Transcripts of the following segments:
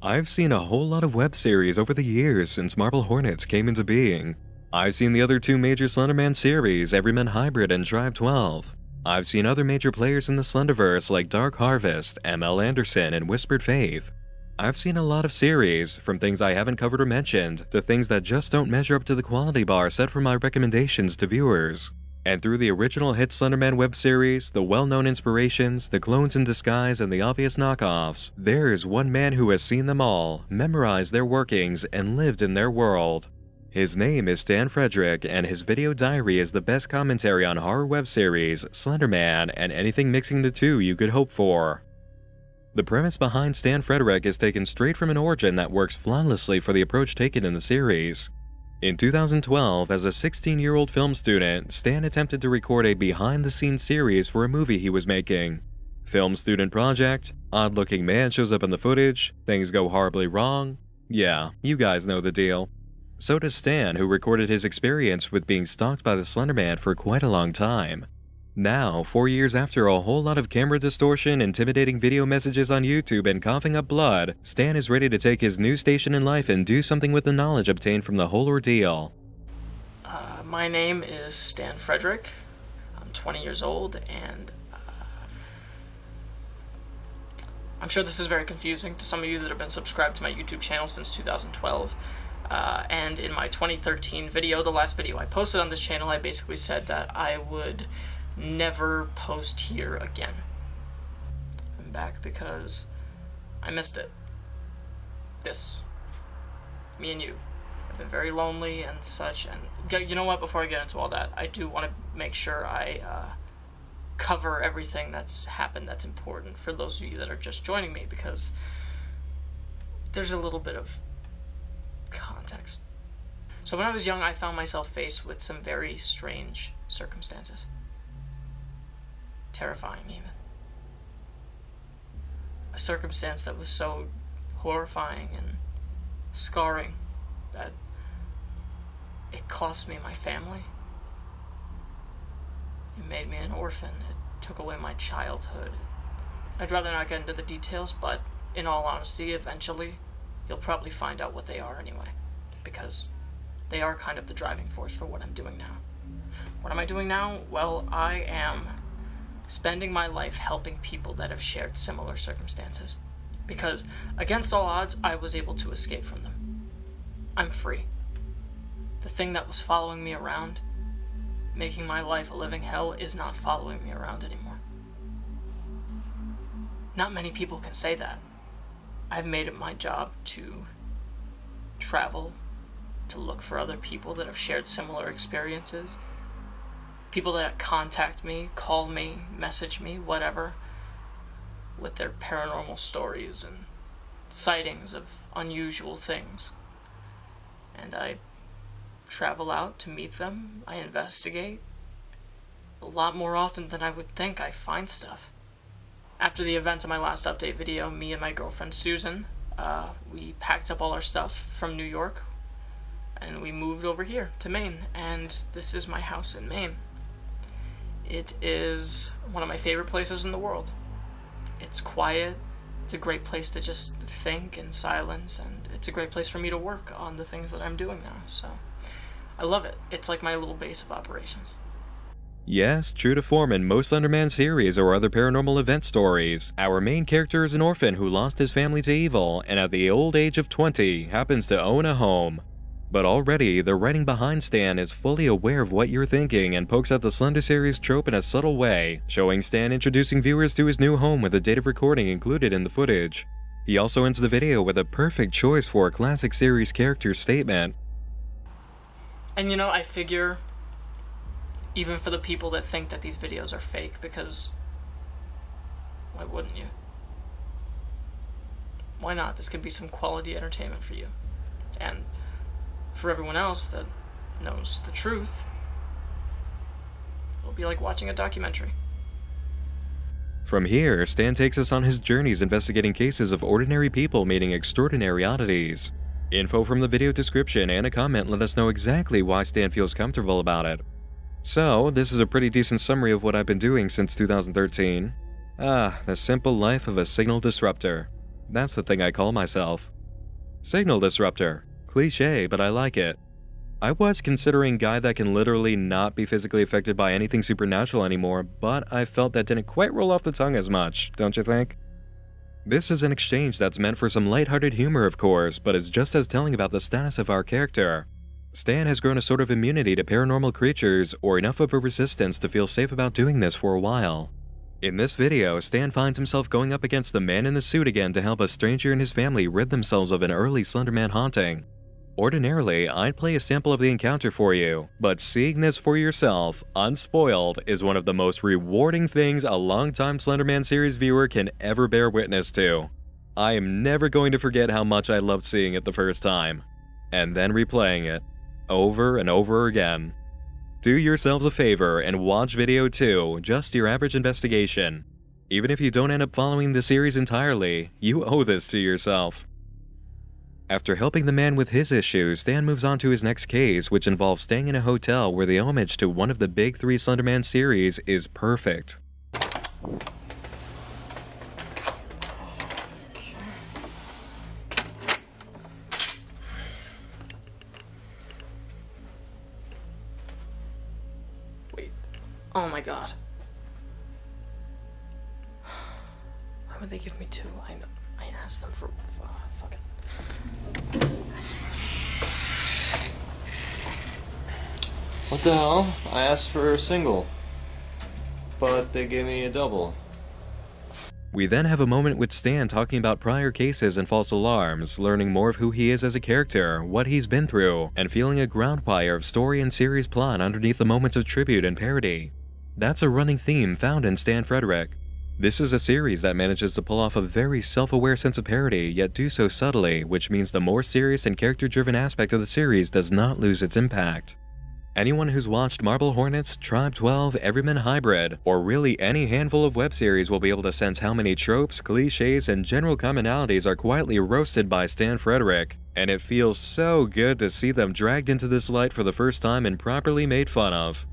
I've seen a whole lot of web series over the years since Marble Hornets came into being. I've seen the other two major Slenderman series, Everyman Hybrid and Tribe 12. I've seen other major players in the Slenderverse like Dark Harvest, ML Anderson, and Whispered Faith. I've seen a lot of series, from things I haven't covered or mentioned, to things that just don't measure up to the quality bar set for my recommendations to viewers. And through the original hit Slenderman web series, the well-known inspirations, the clones in disguise, and the obvious knockoffs, there's one man who has seen them all, memorized their workings, and lived in their world. His name is Stan Frederick, and his video diary is the best commentary on horror web series, Slenderman, and anything mixing the two you could hope for. The premise behind Stan Frederick is taken straight from an origin that works flawlessly for the approach taken in the series. In 2012, as a 16-year-old film student, Stan attempted to record a behind-the-scenes series for a movie he was making. Film student project, odd-looking man shows up in the footage, things go horribly wrong. Yeah, you guys know the deal. So does Stan, who recorded his experience with being stalked by the Slenderman for quite a long time. Now, 4 years after a whole lot of camera distortion, intimidating video messages on YouTube, and coughing up blood, Stan is ready to take his new station in life and do something with the knowledge obtained from the whole ordeal. My name is Stan Frederick. I'm 20 years old, and I'm sure this is very confusing to some of you that have been subscribed to my YouTube channel since 2012. And in my 2013 video, the last video I posted on this channel, I basically said that I would never post here again. I'm back because I missed it. Me and you. I've been very lonely and such, and you know what, before I get into all that, I do want to make sure I cover everything that's happened that's important for those of you that are just joining me, because there's a little bit of context. So when I was young, I found myself faced with some very strange circumstances. Terrifying, even. A circumstance that was so horrifying and scarring that it cost me my family. It made me an orphan. It took away my childhood. I'd rather not get into the details, but in all honesty, eventually you'll probably find out what they are anyway, because they are kind of the driving force for what I'm doing now. What am I doing now? Well, I am spending my life helping people that have shared similar circumstances, because against all odds, I was able to escape from them. I'm free. The thing that was following me around, making my life a living hell, is not following me around anymore. Not many people can say that. I've made it my job to travel, to look for other people that have shared similar experiences, people that contact me, call me, message me, whatever, with their paranormal stories and sightings of unusual things. And I travel out to meet them, I investigate. A lot more often than I would think, I find stuff. After the events of my last update video, me and my girlfriend Susan, we packed up all our stuff from New York, and we moved over here to Maine, and this is my house in Maine. It is one of my favorite places in the world. It's quiet, it's a great place to just think in silence, and it's a great place for me to work on the things that I'm doing now, so I love it. It's like my little base of operations. Yes, true to form in most Slenderman series or other paranormal event stories, our main character is an orphan who lost his family to evil and at the old age of 20 happens to own a home. But already, the writing behind Stan is fully aware of what you're thinking and pokes at the Slender series trope in a subtle way, showing Stan introducing viewers to his new home with a date of recording included in the footage. He also ends the video with a perfect choice for a classic series character statement. And you know, I figure, even for the people that think that these videos are fake, because why wouldn't you? Why not? This could be some quality entertainment for you. And for everyone else that knows the truth, it'll be like watching a documentary. From here, Stan takes us on his journeys investigating cases of ordinary people meeting extraordinary oddities. Info from the video description and a comment let us know exactly why Stan feels comfortable about it. So, this is a pretty decent summary of what I've been doing since 2013. The simple life of a signal disruptor. That's the thing I call myself. Signal disruptor. Cliché, but I like it. I was considering guy that can literally not be physically affected by anything supernatural anymore, but I felt that didn't quite roll off the tongue as much, don't you think? This is an exchange that's meant for some lighthearted humor, of course, but is just as telling about the status of our character. Stan has grown a sort of immunity to paranormal creatures, or enough of a resistance to feel safe about doing this for a while. In this video, Stan finds himself going up against the man in the suit again to help a stranger and his family rid themselves of an early Slenderman haunting. Ordinarily, I'd play a sample of the encounter for you, but seeing this for yourself, unspoiled, is one of the most rewarding things a longtime Slenderman series viewer can ever bear witness to. I am never going to forget how much I loved seeing it the first time, and then replaying it, over and over again. Do yourselves a favor and watch video 2, just your average investigation. Even if you don't end up following the series entirely, you owe this to yourself. After helping the man with his issues, Stan moves on to his next case, which involves staying in a hotel where the homage to one of the big 3 Slenderman series is perfect. Wait. Oh my god. Why would they give me 2? I asked them for... fuck it. What the hell? I asked for a single, but they gave me a double. We then have a moment with Stan talking about prior cases and false alarms, learning more of who he is as a character, what he's been through, and feeling a ground fire of story and series plot underneath the moments of tribute and parody. That's a running theme found in Stan Frederick. This is a series that manages to pull off a very self-aware sense of parody, yet do so subtly, which means the more serious and character-driven aspect of the series does not lose its impact. Anyone who's watched Marble Hornets, Tribe 12, Everyman Hybrid, or really any handful of web series will be able to sense how many tropes, cliches, and general commonalities are quietly roasted by Stan Frederick, and it feels so good to see them dragged into this light for the first time and properly made fun of.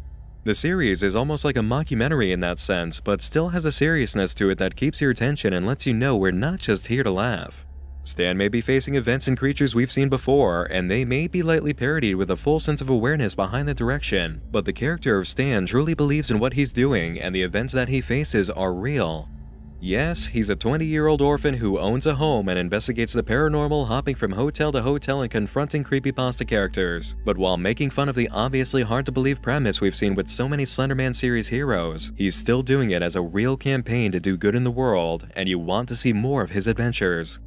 The series is almost like a mockumentary in that sense, but still has a seriousness to it that keeps your attention and lets you know we're not just here to laugh. Stan may be facing events and creatures we've seen before, and they may be lightly parodied with a full sense of awareness behind the direction, but the character of Stan truly believes in what he's doing, and the events that he faces are real. Yes, he's a 20-year-old orphan who owns a home and investigates the paranormal, hopping from hotel to hotel and confronting creepypasta characters. But while making fun of the obviously hard-to-believe premise we've seen with so many Slenderman series heroes, he's still doing it as a real campaign to do good in the world, and you want to see more of his adventures.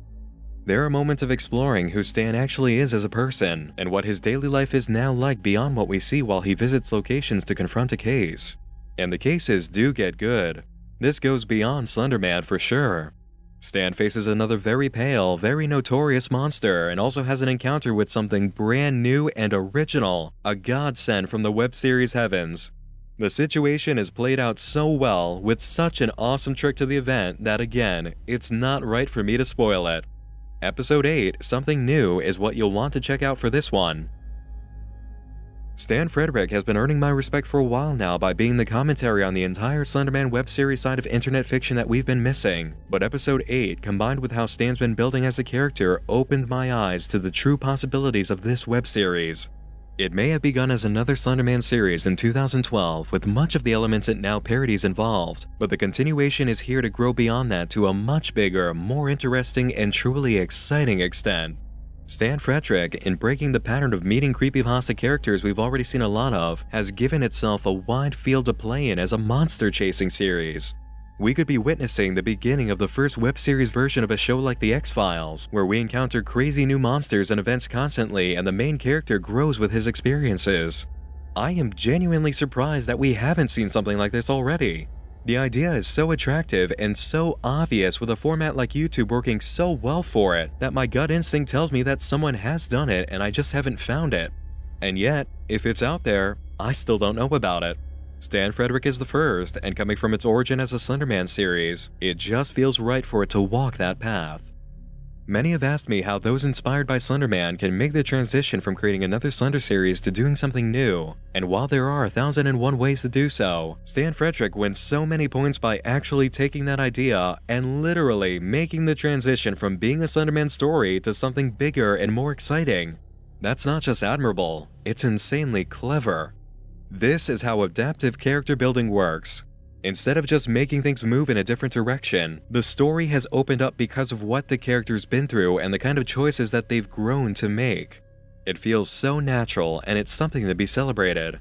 There are moments of exploring who Stan actually is as a person, and what his daily life is now like beyond what we see while he visits locations to confront a case. And the cases do get good. This goes beyond Slenderman for sure. Stan faces another very pale, very notorious monster, and also has an encounter with something brand new and original, a godsend from the web series heavens. The situation is played out so well, with such an awesome trick to the event that again, it's not right for me to spoil it. Episode 8, Something New, is what you'll want to check out for this one. Stan Frederick has been earning my respect for a while now by being the commentary on the entire Slenderman web series side of internet fiction that we've been missing, but episode 8, combined with how Stan's been building as a character, opened my eyes to the true possibilities of this web series. It may have begun as another Slenderman series in 2012 with much of the elements it now parodies involved, but the continuation is here to grow beyond that to a much bigger, more interesting, and truly exciting extent. Stan Frederick, in breaking the pattern of meeting creepypasta characters we've already seen a lot of, has given itself a wide field to play in as a monster-chasing series. We could be witnessing the beginning of the first web series version of a show like The X-Files, where we encounter crazy new monsters and events constantly and the main character grows with his experiences. I am genuinely surprised that we haven't seen something like this already. The idea is so attractive and so obvious with a format like YouTube working so well for it that my gut instinct tells me that someone has done it and I just haven't found it. And yet, if it's out there, I still don't know about it. Stan Frederick is the first, and coming from its origin as a Slenderman series, it just feels right for it to walk that path. Many have asked me how those inspired by Slenderman can make the transition from creating another Slender series to doing something new, and while there are 1,001 ways to do so, Stan Frederick wins so many points by actually taking that idea and literally making the transition from being a Slenderman story to something bigger and more exciting. That's not just admirable, it's insanely clever. This is how adaptive character building works. Instead of just making things move in a different direction, the story has opened up because of what the character's been through and the kind of choices that they've grown to make. It feels so natural, and it's something to be celebrated.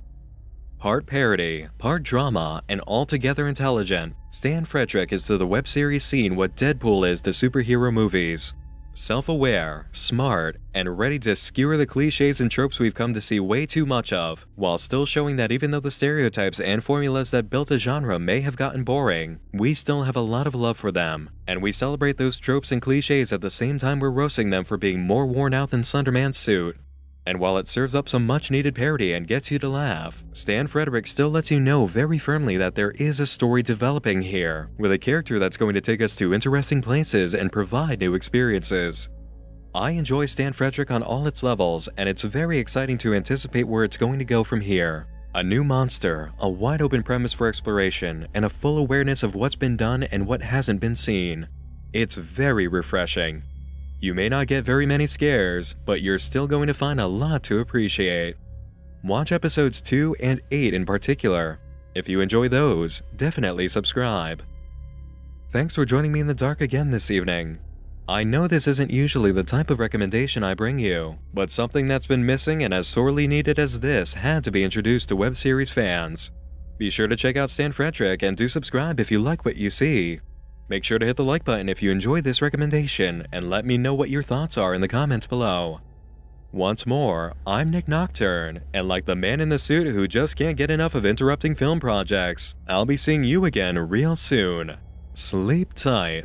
Part parody, part drama, and altogether intelligent, Stan Frederick is to the web series scene what Deadpool is to superhero movies. Self-aware, smart, and ready to skewer the cliches and tropes we've come to see way too much of, while still showing that even though the stereotypes and formulas that built a genre may have gotten boring, we still have a lot of love for them, and we celebrate those tropes and cliches at the same time we're roasting them for being more worn out than Slenderman's suit. And while it serves up some much-needed parody and gets you to laugh, Stan Frederick still lets you know very firmly that there is a story developing here, with a character that's going to take us to interesting places and provide new experiences. I enjoy Stan Frederick on all its levels, and it's very exciting to anticipate where it's going to go from here. A new monster, a wide-open premise for exploration, and a full awareness of what's been done and what hasn't been seen. It's very refreshing. You may not get very many scares, but you're still going to find a lot to appreciate. Watch episodes 2 and 8 in particular. If you enjoy those, definitely subscribe. Thanks for joining me in the dark again this evening. I know this isn't usually the type of recommendation I bring you, but something that's been missing and as sorely needed as this had to be introduced to web series fans. Be sure to check out Stan Frederick and do subscribe if you like what you see. Make sure to hit the like button if you enjoyed this recommendation, and let me know what your thoughts are in the comments below. Once more, I'm Nick Nocturne, and like the man in the suit who just can't get enough of interrupting film projects, I'll be seeing you again real soon. Sleep tight.